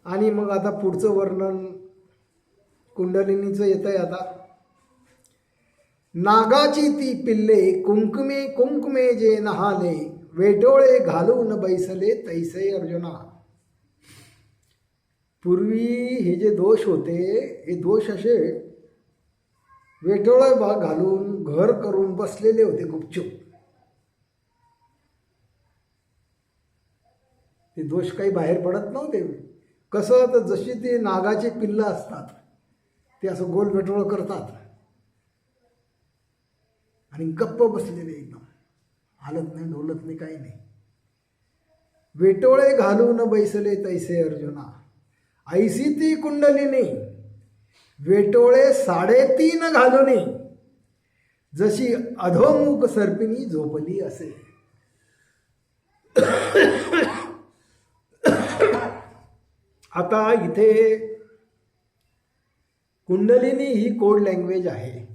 आणि मग आता पुढचं वर्णन कुंडलिनीचं येत आहे आता. नागाची ती पिल्ले कुंकुमे कुंकुमे जे नहाले, वेटोळे घालून बैसले तैसे अर्जुना. पूर्वी हे जे दोष होते, हे दोष असे वेटोळे घालून घर करून बसलेले होते गुपचूप. ते दोष काही बाहेर पडत नव्हते. कसं, तर जशी ते नागाचे पिल्लं असतात ते असं गोल वेटोळं करतात आणि गप्प बसलेले एकदम, हालत नाही ढोलत नाही काही नाही. वेटोळे घालून बैसले तैसे अर्जुना, ऐसी ती कुंडलिनी वेटोळे 3.5 घालुनी, जशी अधोमुख सर्पिणी झोपली असे. आता इथे कुंडलिनी ही कोड लँग्वेज आहे.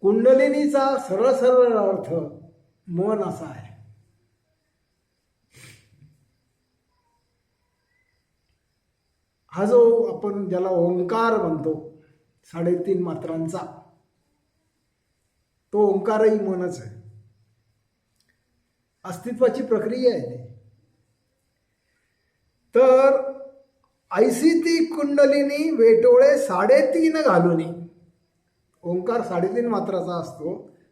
कुंडलिनीचा सरळ सरळ अर्थ मन असा आहे. हा जो आपण ज्याला ओंकार म्हणतो 3.5 मात्रांचा, तो ओंकारही मनच आहे. अस्तित्वाची प्रक्रिया आहे ती. तर ऐसी ती कुंडलिनी वेटोळे 3.5 घालुनी. ओंकार 3.5 मात्राचा असतो,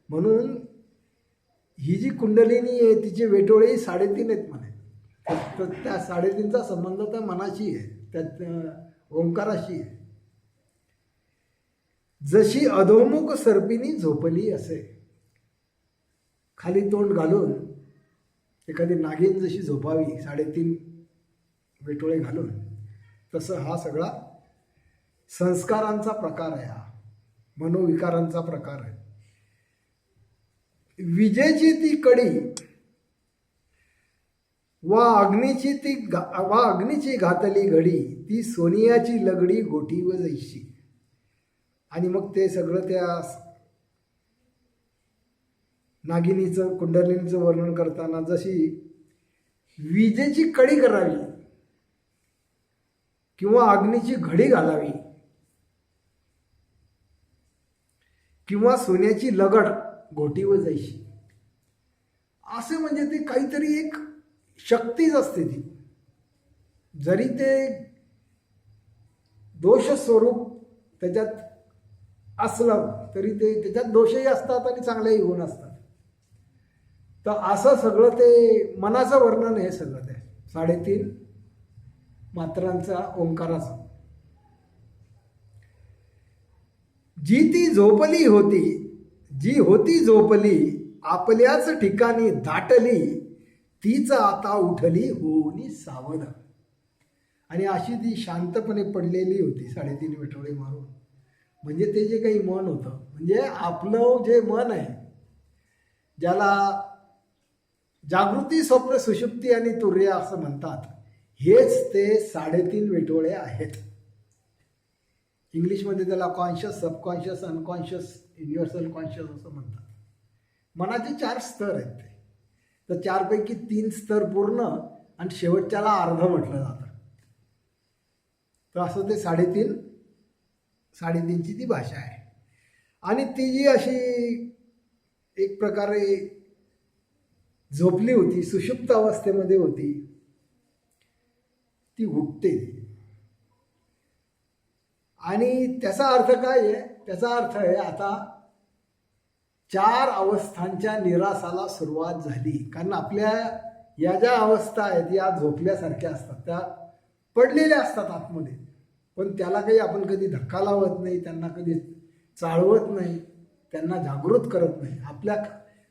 म्हणून ही जी कुंडलिनी आहे तिचे वेटोळे 3.5 आहेत म्हणे. तर त्या 3.5चा संबंध त्या मनाशी आहे, त्यात ओंकाराशी आहे. जशी अधोमुख सर्पिणी झोपली असे, खाली तोंड घालून एखादी नागिन जशी झोपावी 3.5 वेटोळे घालून, तसं हा सगळा संस्कारांचा प्रकार आहे, हा मनोविकारांचा प्रकार आहे. विजेची ती कडी वा अग्नीची घातली घडी, ती सोनियाची लगडी गोटी व जैशी. आणि मग ते सगळं त्या नागिनीचं कुंडलिनीचं वर्णन करताना जशी विजेची कडी करावी किंवा अग्नीची घडी घालावी किंवा सोन्याची लगड घोटी व जैशी, असे म्हणजे ते काहीतरी एक शक्तीच असते ती. जरी ते दोष स्वरूप त्याच्यात असलं तरी ते त्याच्यात दोषही असतात आणि चांगलेही गुण असतात. तर असं सगळं ते मनाचं वर्णन हे सगळं ते 3.5 मात्रांचा ओंकाराचं. जी ती झोपली होती, जी होती झोपली, आपल्याच ठिकाणी दाटली, तीच आता उठली होऊनी सावध. आणि अशी ती शांतपणे पडलेली होती 3.5 वेटोळे मारून. म्हणजे ते जे काही मन होतं, म्हणजे आपलं जे मन आहे, ज्याला जागृती, स्वप्न, सुषुप्ती आणि तुर्य असं म्हणतात, हेच ते 3.5 वेटोळे आहेत. इंग्लिशमध्ये त्याला conscious, subconscious, unconscious, universal conscious असं म्हणतात. मनाचे 4 स्तर आहेत ते. तर 4 पैकी 3 स्तर पूर्ण आणि शेवटच्याला अर्ध म्हटलं जातं. तर असं ते 3.5ची ती भाषा आहे. आणि ती जी अशी एक प्रकारे झोपली होती, सुषुप्त अवस्थेमध्ये होती, ती उठते. आणि त्याचा अर्थ काय आहे? त्याचा अर्थ आहे आता 4 अवस्थांच्या निरासाला सुरुवात झाली. कारण आपल्या या ज्या अवस्था आहेत या झोपल्यासारख्या असतात, त्या पडलेल्या असतात आतमध्ये, पण त्याला काही आपण कधी धक्का लावत नाही, त्यांना कधी चाळवत नाही, त्यांना जागृत करत नाही. आपल्या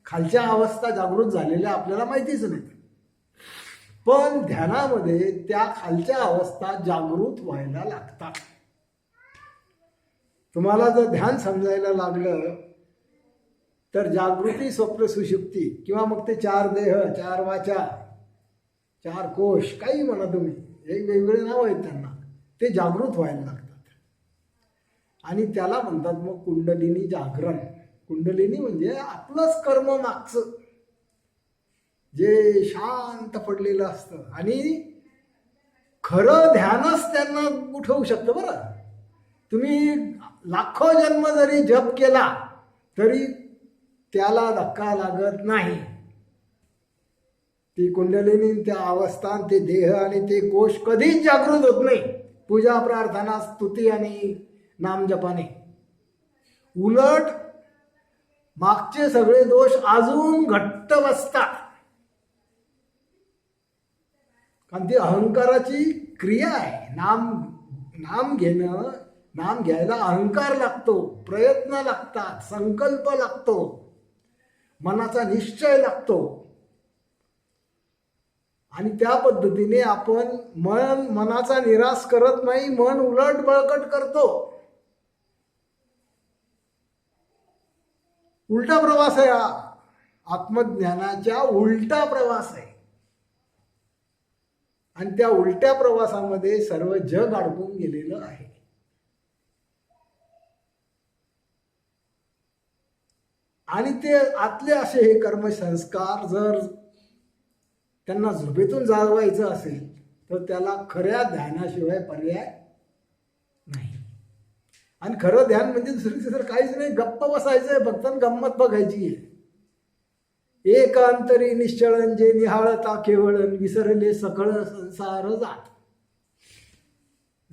खालच्या अवस्था जागृत झालेल्या आपल्याला माहितीच नाही. पण ध्यानामध्ये त्या खालच्या अवस्था जागृत व्हायला लागतात. तुम्हाला जर ध्यान समजायला लागलं तर जागृती, स्वप्न, सुषुप्ती किंवा मग ते 4 देह, 4 वाचा, 4 कोश, काही म्हणा तुम्ही, वेगवेगळे नाव आहेत त्यांना, ते जागृत व्हायला लागतात. आणि त्याला म्हणतात मग कुंडलिनी जागरण. कुंडलिनी म्हणजे आपलंच कर्म मागचं. जे शांत पडलेलं असतं आणि खरं ध्यानच त्यांना उठवू शकतं. बरं, तुम्ही लाखो जन्म जरी जप केला तरी त्याला धक्का लागत नाही. ती कुंडलिनी, त्या अवस्था, ते देह आणि ते कोश कधीच जागृत होत नाही पूजा, प्रार्थना, स्तुती आणि नामजपाने. उलट मागचे सगळे दोष अजून घट्ट बसतात. कारण ती अहंकाराची क्रिया आहे. नाम घेणं, नाम घ्यायला अहंकार लागतो, प्रयत्न लागतात, संकल्प लागतो, मनाचा निश्चय लागतो. आणि त्या पद्धतीने आपण मनाचा निराश करत नाही, मन उलट बळकट करतो. उलटा प्रवास आहे हा, आत्मज्ञानाच्या उलटा प्रवास आहे. आणि त्या उलट्या प्रवासामध्ये सर्व जग अडकून गेलेलं आहे. आणि ते आतले असे हे कर्मसंस्कार जर त्यांना झोपेतून जागवायचं असेल तर त्याला खऱ्या ध्यानाशिवाय पर्याय नाही. आणि खरं ध्यान म्हणजे दुसरं काहीच नाही, गप्प बसायचंय फक्त, गंमत बघायची आहे. एकांतरी निश्चळन जे निहाळता केवळन, विसरले सकळ संसार जात.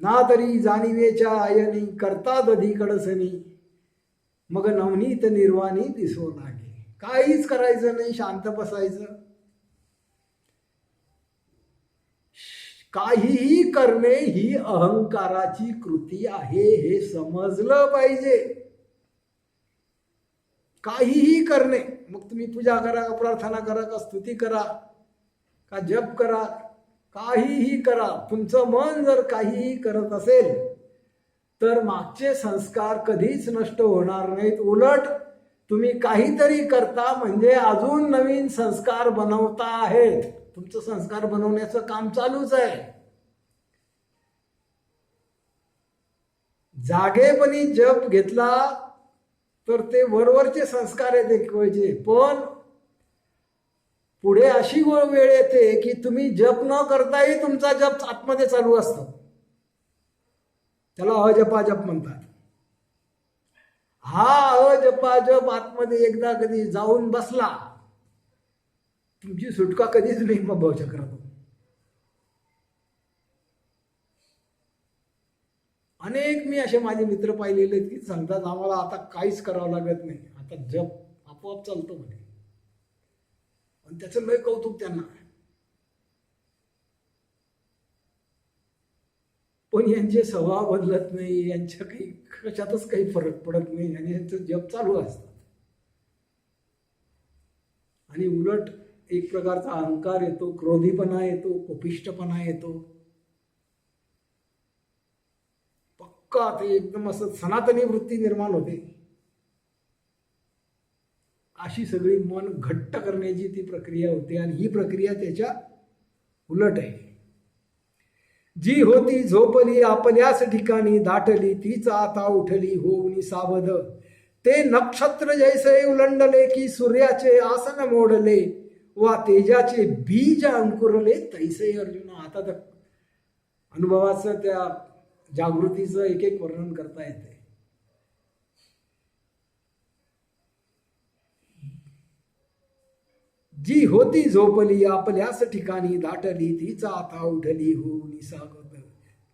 ना तरी जाणीवेच्या आयनी, करता दधी कडसनी, मग नवनीत निर्वाणी दिसो लागे. काहीच करायचं नाही, शांत बसायचं. काहीही करणे ही अहंकाराची कृती आहे, हे समजलं पाहिजे. काहीही करणे, मग तुम्ही पूजा करा, का प्रार्थना करा, का स्तुती करा, का जप करा, काहीही करा, तुमचं मन जर काहीही करत असेल तर मागचे संस्कार कधीच नष्ट होणार नाहीत. उलट तुम्ही काहीतरी करता म्हणजे अजून नवीन संस्कार बनवता आहेत. तुमचं संस्कार बनवण्याचं काम चालूच आहे. जागेपणी जप घेतला तर ते वरवरचे संस्कार आहेत ऐकवायचे, पण पुढे अशी वेळ येते की तुम्ही जप न करताही तुमचा जप आतमध्ये चालू असतो. त्याला अजपाजप म्हणतात. हा अजपाजप आतमध्ये एकदा कधी जाऊन बसला, तुमची सुटका कधीच नाही मग भवचक्रातून. अनेक मी असे माझे मित्र पाहिलेले की सांगतात आम्हाला आता काहीच करावं लागत नाही, आता जप आपोआप चालतो म्हणे. आणि त्याचं लय कौतुक त्यांना. पण यांचे स्वभाव बदलत नाही, यांच्या काही कशातच काही फरक पडत नाही आणि यांचं जप चालू असतात. आणि उलट एक प्रकारचा अहंकार येतो, क्रोधीपणा येतो, कोपिष्टपणा येतो. पक्का ते एकदम असं सनातनी वृत्ती निर्माण होते. अशी सगळी मन घट्ट करण्याची ती प्रक्रिया होते आणि ही प्रक्रिया त्याच्या उलट आहे. जी होती झोपली आपल्याच ठिकाणी दाटली, तीच आता उठली होऊन सावध. ते नक्षत्र जैसे उलंडले की सूर्याचे आसन मोडले, वा तेजाचे बीज अंकुरले तैसे अर्जुन. आता तर अनुभवाचं, त्या जागृतीचं एक एक वर्णन करता येते. जी होती झोपली आपल्याच ठिकाणी दाटली, तीच आता उठली होऊन सावध.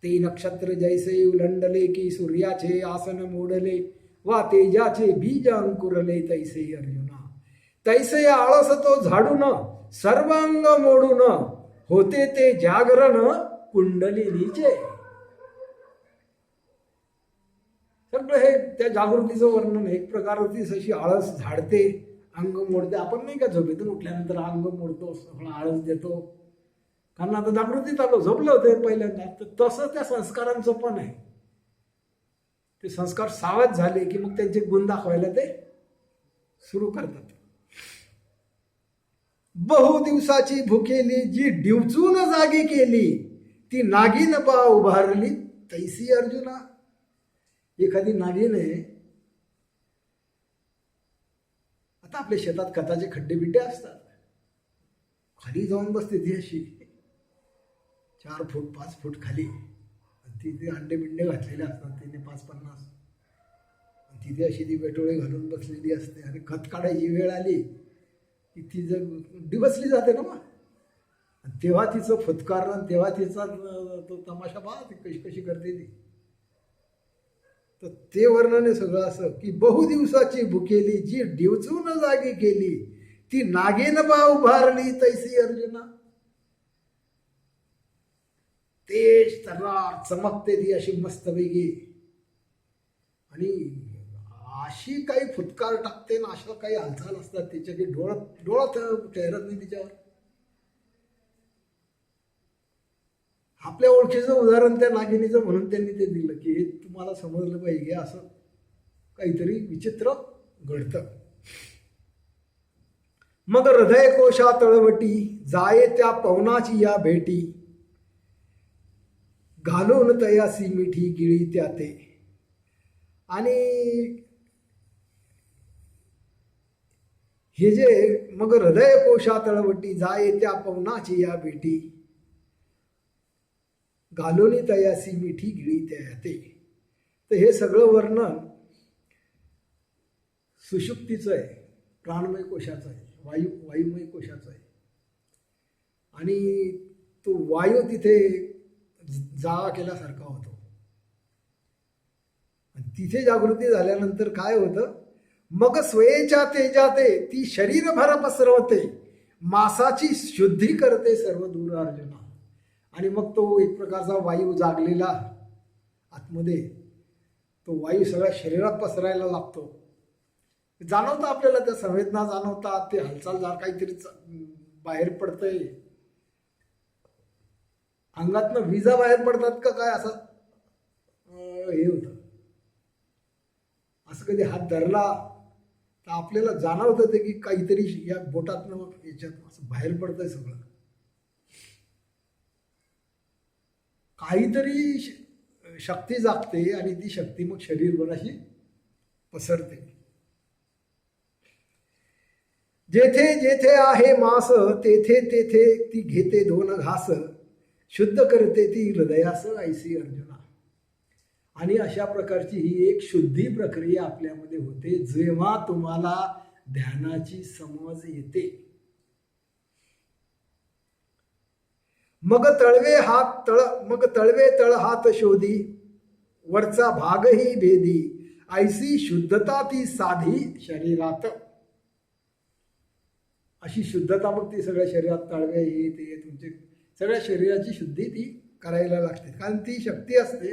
ते नक्षत्र जैसे उलंडले की सूर्याचे आसन मोडले, वा तेजाचे बीज अंकुरले तैसे अर्जुना. तैसे आळस तो झाडून सर्वांग मोडून, होते ते जागरण कुंडलिनीचे. सगळं हे त्या जागृतीचं वर्णन. एक प्रकारची अशी आळस झाडते, अंग मोडते. आपण नाही का झोपेतून उठल्यानंतर अंग मोडतो, सगळं आळस देतो, कारण आता जागृतीत आलो, झोपले होते पहिल्यांदा. तर तसं त्या संस्कारांचं पण आहे. ते संस्कार सावध झाले की मग त्यांचे गुण दाखवायला ते सुरू करतात. बहु दिवसाची भुकेली जी डिवचून जागी केली, ती नागिन पा उभारली तैसी अर्जुना. एखादी नागिन आहे, आता आपल्या शेतात खताचे खड्डे बिड्डे असतात, खाली जाऊन बसते ती अशी 4 फूट 5 फूट खाली. तिथे अंडे बिंडे घातलेले असतात तिने 50-50. तिथे अशी ती बेटोळे घालून बसलेली असते आणि खत काढायची वेळ आली की ती जर डिवसली जाते ना मग. तेव्हा तिचं फुतकारण, तेव्हा तिचा तो तमाशा पहा ती कशी कशी करते ती. तर ते वर्णन आहे सगळं असं की बहुदिवसाची भुकेली जी डिवचून जागी केली ती नागेन बा उभारली तैसी अर्जुना. तेज तर्रार चमकते ती अशी मस्तपैकी आणि अशी काही फुटकार टाकते ना, अशा काही हालचाल असतात तिच्या की डोळा ठेरत नाही तिच्यावर. आपल्या ओळखीचं उदाहरण त्या नागिनीचं म्हणून त्यांनी ते दिलं की हे तुम्हाला समजलं पाहिजे असं काहीतरी विचित्र घडतं. मग हृदय कोशा तळवटी जाये त्या पवनाची या भेटी घालून तयासी मिठी गिळी त्या ते. आणि हे जे मग हृदय कोशा तळवटी जाये त्या पवनाची या भेटी घालोनी तयासी मिठी गिळी त्या ते. तर हे सगळं वर्णन सुषुप्तीचं आहे, प्राणमय कोशाचं आहे, वायुमय कोशाचं आहे. आणि तो वायू तिथे जागा केल्यासारखा होतो. आणि तिथे जागृती झाल्यानंतर काय होतं, मग स्वयेच्या तेजाते ती शरीरभर पसरवते मासाची शुद्धी करते सर्व दूर अर्जुना. आणि मग तो एक प्रकारचा वायू जागलेला आतमध्ये, तो वायू सगळ्या शरीरात पसरायला लागतो. जाणवतं आपल्याला, त्या संवेदना जाणवतात, ते हालचाल काहीतरी बाहेर पडतंय, अंगातनं विजा बाहेर पडतात का काय असं हे होतं. असं कधी हात धरला तर आपल्याला जाणवतं ते की काहीतरी या बोटातनं याच्यात असं बाहेर पडतंय सगळं. काहीतरी शक्ती जागते आणि ती शक्ती मग शरीरभर अशी पसरते. जेथे जेथे आहे मास तेथे तेथे ती घेते 2 घास शुद्ध करते ती हृदयास ऐसी अर्जुना. आणि अशा प्रकारची ही एक शुद्धी प्रक्रिया आपल्यामध्ये होते जेव्हा तुम्हाला ध्यानाची समज येते. मग तळवे तळ हात शोधी वरचा भागही भेदी ऐसी शुद्धता ती साधी शरीरात. अशी शुद्धता मग ती सगळ्या शरीरात तळवे हे ते तुमचे सगळ्या शरीराची शुद्धी ती करायला लागते. कारण ती शक्ती असते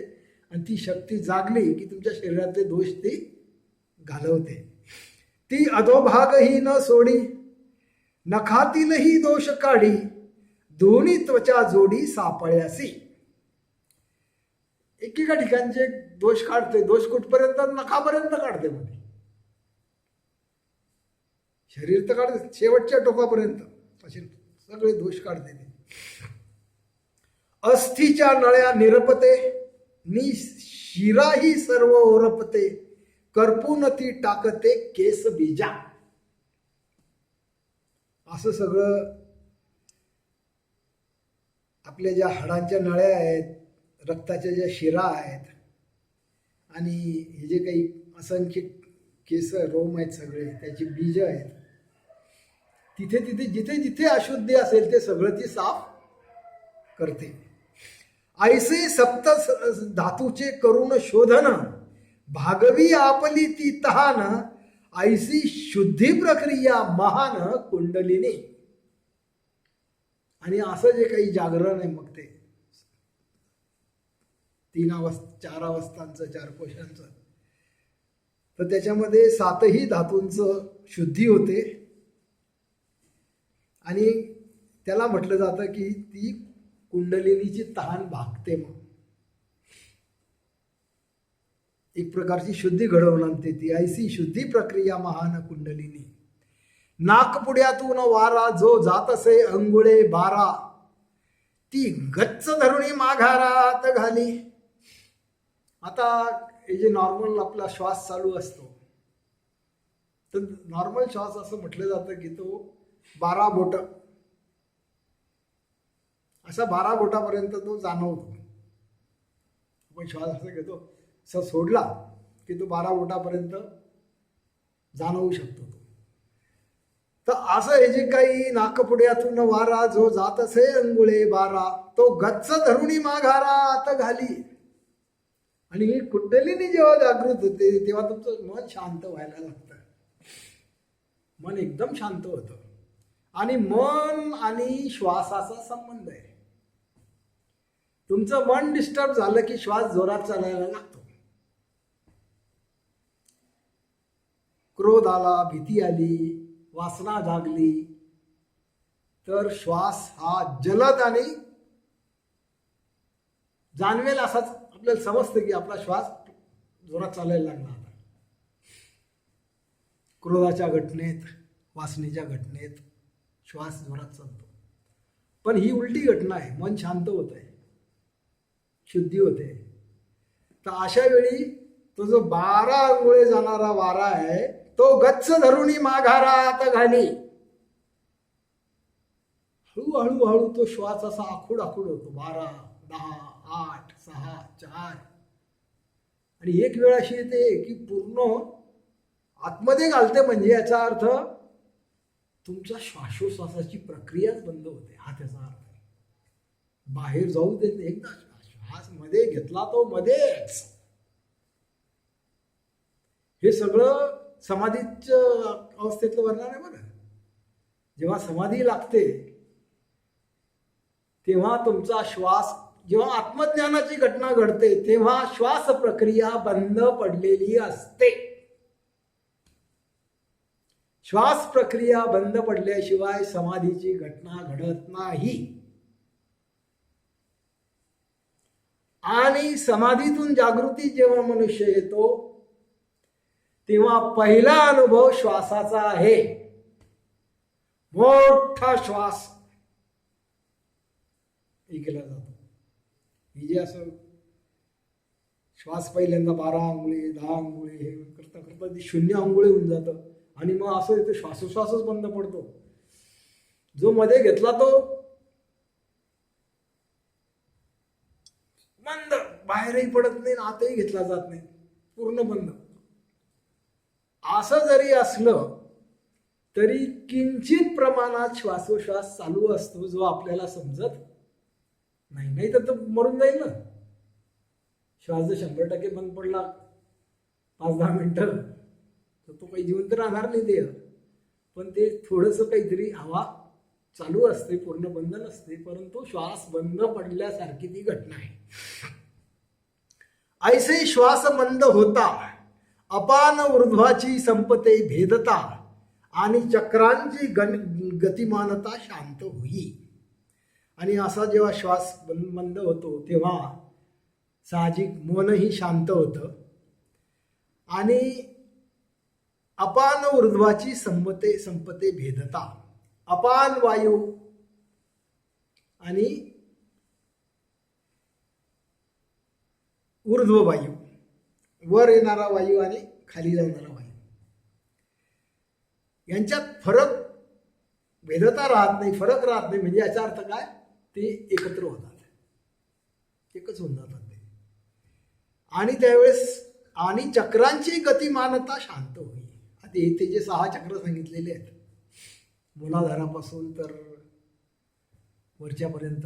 आणि ती शक्ती जागली की तुमच्या शरीरातले दोष ती घालवते. ती अधोभागही न सोडी नखातीलही दोष काढी दोन्ही त्वचा जोडी सापळ्यासी. एकेका ठिकाणचे दोष काढते. दोष कुठपर्यंत, नखापर्यंत काढते. मध्ये शरीर तर काढते शेवटच्या टोकापर्यंत असे सगळे दोष काढते ते. अस्थीच्या नळ्या निरपते नि शिराही सर्व ओरपते करपून ती टाकते केस बीजा. असं सगळं आपल्या ज्या हाडांच्या नळ्या आहेत, रक्ताच्या ज्या शिरा आहेत आणि हे जे काही असंख्य केस रोम आहेत सगळे त्याची बीज आहेत, तिथे तिथे जिथे जिथे अशुद्धी असेल ते सगळं ती साफ करते. ऐसे सप्त धातूचे करून शोधन भागवी आपली ती तहान ऐसी शुद्धी प्रक्रिया महान कुंडलिनी. आणि असं जे काही जागरण आहे मग ते 4 अवस्थांचं 4 कोशांचं, तर त्याच्यामध्ये 7ही धातूंचं शुद्धी होते. आणि त्याला म्हटलं जातं की ती कुंडलिनीची तहान भागते. मग एक प्रकारची शुद्धी घडवून आणते ती. ऐसी शुद्धी प्रक्रिया महान कुंडलिनी. नाकपुड्यातून वारा जो जात असे अंगुळे 12 ती गच्च धरुणी माघारात घाली. आता हे जे नॉर्मल आपला श्वास चालू असतो, तर नॉर्मल श्वास असं म्हटलं जातं की तो 12 बोट असा 12 बोटापर्यंत तो जाणवतो. आपण श्वास असं घेतो, असं सोडला की तो 12 बोटापर्यंत जाणवू शकतो तो. तर असं हे जे काही नाकपुड्यातून वारा जो जात असे अंगुळे 12, तो गच्च धरुणी माघारा आत घाली. आणि ही कुंडलिनी जेव्हा जागृत होते तेव्हा तुमचं मन शांत व्हायला लागतं. मन एकदम शांत होतं. आणि मन आणि श्वासाचा संबंध आहे. तुमचं मन डिस्टर्ब झालं की श्वास जोरात चालायला लागतो. क्रोध आला, भीती आली, वासना जागली, तर श्वास हा जलद आणि जाणवेल असाच आपल्याला समजतं की आपला श्वास जोरात चालायला लागला आता. क्रोधाच्या घटनेत, वासनेच्या घटनेत श्वास जोरात चालतो. पण ही उलटी घटना आहे. मन शांत होत आहे, शुद्धी होते. तर अशा वेळी तो जो 12 अंगुळे जाणारा वारा आहे तो गच्च धरुणी माघारा आत घाली. हळूहळू हळू तो श्वास असा आखूड आखूड होतो. 12, 10, 8, 6, 4. आणि एक वेळ अशी येते की पूर्ण आतमध्ये घालते. म्हणजे याचा अर्थ तुमच्या श्वासोश्वासाची प्रक्रियाच बंद होते, हा त्याचा अर्थ आहे. बाहेर जाऊ देत नाही. एकदा श्वास मध्ये घेतला तो मध्येच. हे सगळं समाधीच्या अवस्थेतलं वर्णन आहे बघा. जेव्हा समाधी लागते तेव्हा तुमचा श्वास, जेव्हा आत्मज्ञानाची घटना घडते तेव्हा श्वास प्रक्रिया बंद पडलेली असते. श्वास प्रक्रिया बंद पडल्याशिवाय समाधीची घटना घडत नाही. आणि समाधीतून जागृती जेव्हा मनुष्य येतो तेव्हा पहिला अनुभव श्वासाचा आहे. मोठा श्वास केला जातो. ही जे असं श्वास पहिल्यांदा 12 अंगुळे 10 अंगुळे हे करता करता 0 अंगुळे होऊन जातं. आणि मग असं येतं श्वासोश्वासच बंद पडतो. जो मध्ये घेतला तो बंद, बाहेरही पडत नाही, आतही घेतला जात नाही, पूर्ण बंद. असं जरी असलं तरी किंचित प्रमाणात श्वासोश्वास चालू असतो जो आपल्याला समजत नाही. नाही तर तो मरून जाईल ना. श्वास जर 100% बंद पडला 5-10 मिनिटं तर तो काही जिवंत राहणार नाही देह. पण ते थोडंसं काहीतरी हवा चालू असते, पूर्ण बंद नसते. परंतु श्वास बंद पडल्यासारखी ती घटना आहे. ऐसे श्वास मंद होता अपान ऊर्ध्वाची संपते भेदता आणि चक्रांची गतिमानता शांत होई. आणि असा जेव्हा श्वास मंद होतो तेव्हा साहजिक मनही शांत होतं. आणि अपान ऊर्ध्वाची संपते भेदता, अपान वायू आणि ऊर्ध्व वायू, वर येणारा वायू आणि खाली जाणारा वायू, यांच्यात फरक, भेदता राहत नाही, फरक राहत नाही. म्हणजे याचा अर्थ काय, ते एकत्र होतात, एकच होऊन जातात ते. आणि त्यावेळेस आणि चक्रांची गतिमानता शांत होईल. आता इथे जे 6 चक्र सांगितलेले आहेत मूलाधारापासून तर वरच्यापर्यंत,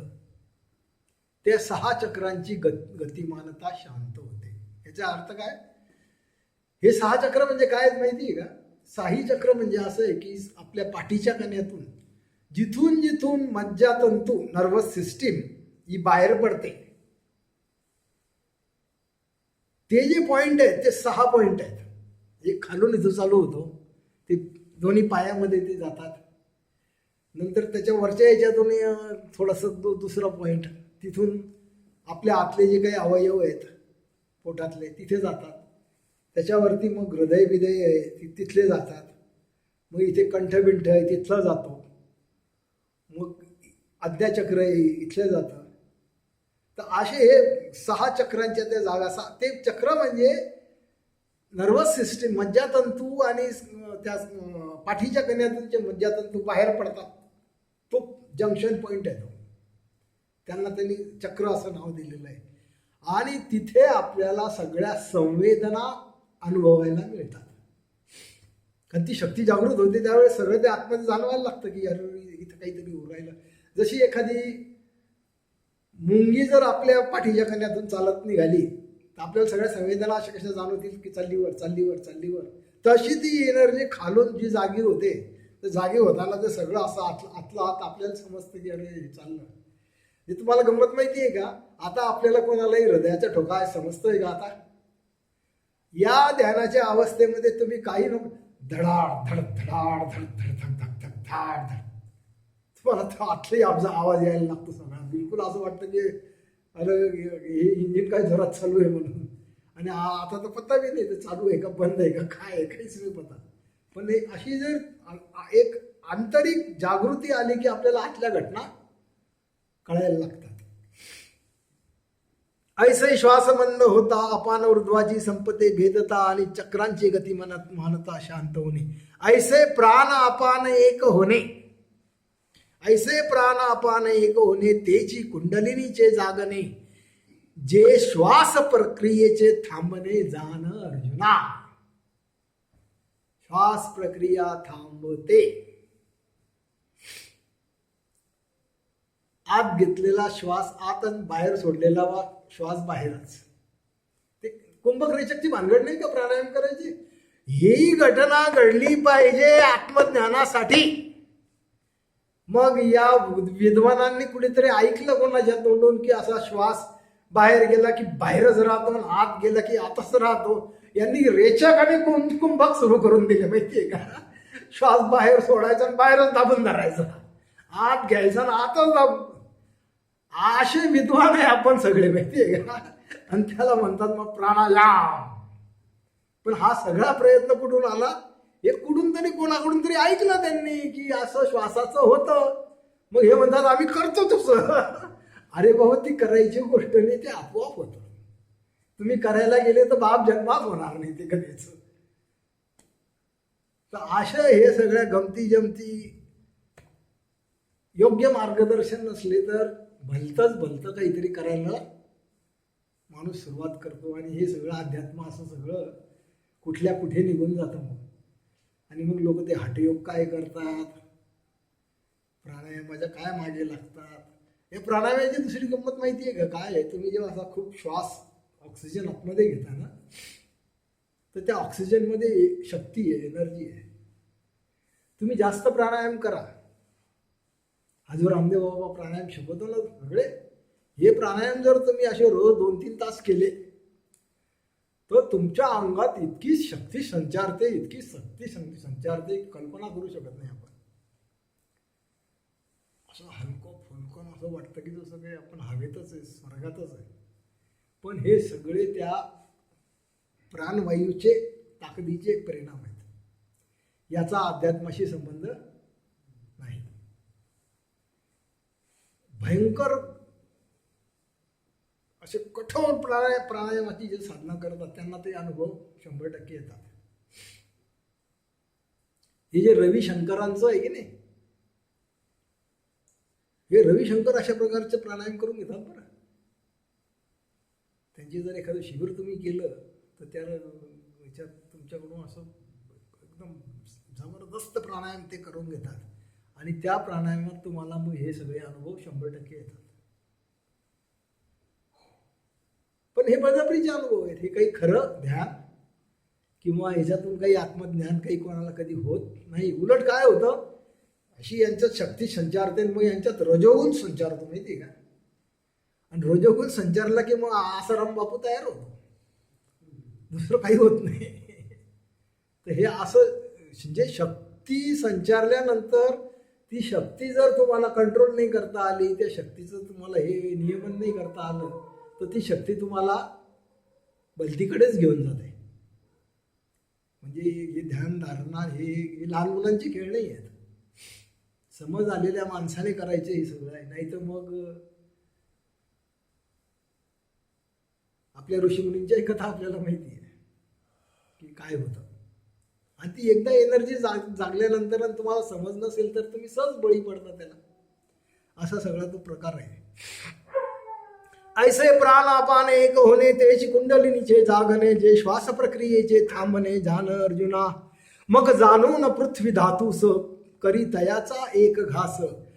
त्या 6 चक्रांची गतिमानता शांत होते. याचा अर्थ काय, हे 6 चक्र म्हणजे काय माहिती आहे का? 6 चक्र म्हणजे असं आहे की आपल्या पाठीच्या कण्यातून जिथून जिथून मज्जातंतू, नर्वस सिस्टीम ही बाहेर पडते, ते जे पॉइंट आहेत ते 6 पॉइंट आहेत. एक खालून इथं चालू होतो, ते दोन्ही पायामध्ये ते जातात. नंतर त्याच्या वरच्या याच्यातून थोडंसं दुसरा पॉइंट, तिथून आपल्या आतले जे काही अवयव आहेत पोटातले तिथे जातात. त्याच्यावरती मग हृदय विदय आहे तिथले जातात. मग इथे कंठबिंठ आहे तिथलं जातो. मग आद्याचक्र आहे इथलं जातं. तर असे हे 6 चक्रांच्या त्या जागा, ते चक्र म्हणजे नर्वस सिस्टीम, मज्जातंतू आणि त्या पाठीच्या कण्यातून जे मज्जातंतू बाहेर पडतात, तो जंक्शन पॉइंट आहे तो. त्यांना त्यांनी चक्र असं नाव दिलेलं आहे. आणि तिथे आपल्याला सगळ्या संवेदना अनुभवायला मिळतात. कारण ती शक्ती जागृत होते त्यावेळेस सगळं ते आतमध्ये जाणवायला लागतं की अरे इथं काहीतरी होऊ राहिलं. जशी एखादी मुंगी जर आपल्या पाठीच्या कण्यातून चालत निघाली तर आपल्याला सगळ्या संवेदना अशा कशा जाणवतील की चाललीवर चाललीवर चाललीवर. तशी ती एनर्जी खालून जी जागी होते तर जागी होताना ते सगळं असं आतला आत आपल्याला समजतं की अरे हे चाललं. हे तुम्हाला गंमत माहिती आहे का? आता आपल्याला कोणालाही हृदयाचा ठोका समजतोय का? आता या ध्यानाच्या अवस्थेमध्ये तुम्ही काही नको धडाड धड धडाड धड धड धड धड धड धाड धड तुम्हाला तो आतलाही आवाज यायला लागतो सगळा. बिलकुल असं वाटतं की अरे हे इंजिन काय जोरात चालू आहे म्हणून. आणि आता तर पत्ता बी नाही ते चालू आहे का बंद आहे का काय आहे काहीच नाही पता. पण अशी जर एक आंतरिक जागृती आली की आपल्याला आतल्या घटना कळायला लागतात. ऐसे श्वासमंद होता अपान ऊर्ध्वाची संपते भेदता आणि चक्रांची गती मनात मानता शांत होणे. ऐसे प्राण अपान एक होणे ऐसे प्राण अपान एक होणे तेची कुंडलिनीचे जागणे जे श्वास प्रक्रियेचे थांबणे जाण अर्जुना. श्वास प्रक्रिया थांबते. आत घेतलेला श्वास आत आणि बाहेर सोडलेला श्वास बाहेरच. ते कुंभक रेचकची भानगड नाही का प्राणायाम करायची. ही घटना घडली पाहिजे आत्मज्ञानासाठी. मग या विद्वानांनी कुठेतरी ऐकलं कोणाच्या तोंडून की असा श्वास बाहेर गेला की बाहेरच राहतो आणि आत गेला की आतच राहतो. यांनी रेचक आणि कुंभक सुरू करून दिले माहितीये का. श्वास बाहेर सोडायचा आणि बाहेरच दाबून धरायचा, आत घ्यायचा आणि आतच दाबून. असे विद्वान आहे आपण सगळे माहितीये का. आणि त्याला म्हणतात मग प्राणायाम. पण हा सगळा प्रयत्न कुठून आला? हे कुठून तरी कोणाकडून तरी ऐकलं त्यांनी की असं श्वासाचं होतं. मग हे म्हणतात आम्ही करतो तसं. अरे बाबा ती करायची गोष्ट नाही, ते आपोआप होतं. तुम्ही करायला गेले तर बाप जन्मात होणार नाही ते कधीच. तर अशा हे सगळ्या गमती जमती योग्य मार्गदर्शन नसले तर भलतं काहीतरी करायला माणूस सुरुवात करतो. आणि हे सगळं अध्यात्म असं सगळं कुठल्या कुठे निघून जातं मग. आणि मग लोक ते हठयोग काय करतात, प्राणायामाच्या काय मागे लागतात. हे प्राणायामाची दुसरी गंमत माहिती आहे का काय आहे? तुम्ही जेव्हा असा खूप श्वास ऑक्सिजन आतमध्ये घेता ना तर त्या ऑक्सिजनमध्ये शक्ती आहे, एनर्जी आहे. तुम्ही जास्त प्राणायाम करा. आजवर रामदेव बाबा प्राणायाम शिकवतो ना सगळे. हे प्राणायाम जर तुम्ही असे रोज 2-3 तास केले तर तुमच्या अंगात इतकी शक्ती संचारते, इतकी शक्ती संचारते कल्पना करू शकत नाही आपण. असं हलकं फुलकं असं वाटतं की जसं काही आपण हवेतच आहे, स्वर्गातच आहे. पण हे सगळे त्या प्राणवायूचे ताकदीचे परिणाम आहेत. याचा अध्यात्माशी संबंध नाही. भयंकर असे कठोर प्राणायामाची जे साधना करतात त्यांना ते अनुभव 100% येतात. हे जे रविशंकरांचं आहे की नाही, हे रविशंकर अशा प्रकारचे प्राणायाम करून घेतात बरं. त्यांची जर एखादं शिबिर तुम्ही केलं तर त्या ह्याच्यात तुमच्याकडून असं एकदम जबरदस्त प्राणायाम ते करून घेतात. आणि त्या प्राणायामात तुम्हाला मग हे सगळे अनुभव 100% येतात. पण हे बळजबरीचे अनुभव आहेत. हे काही खरं ध्यान किंवा ह्याच्यातून काही आत्मज्ञान काही कोणाला कधी होत नाही. उलट काय होतं, अशी यांच्यात शक्ती संचारते मग यांच्यात रजोगुण संचारतो माहिती आहे का. आणि रजोगुण संचारला की मग आसाराम बापू तयार होतो, दुसरं काही होत नाही. तर हे असं म्हणजे शक्ती संचारल्यानंतर ती शक्ती जर तुम्हाला कंट्रोल नाही करता आली, त्या शक्तीचं तुम्हाला हे नियमन नाही करता आलं तर ती शक्ती तुम्हाला भलतीकडेच घेऊन जाते. म्हणजे हे ध्यान धारणा हे लहान मुलांची खेळ नाही आहेत. समज आलेल्या माणसाने करायचे हे सगळं आहे. नाही तर मग आपल्या ऋषीमुनींच्या कथा आपल्याला माहिती आहे की काय होतं. आणि ती एकदा एनर्जी जागल्यानंतर तुम्हाला समज नसेल तर तुम्ही सहज बळी पडता त्याला. असा सगळा तो प्रकार आहे. ऐसे प्राणापाने एक होणे तेची कुंडलिनीचे जागणे जे श्वास प्रक्रियेचे थांबणे जाण अर्जुना मग जाणून पृथ्वी धातूस करी तयाचा एक घास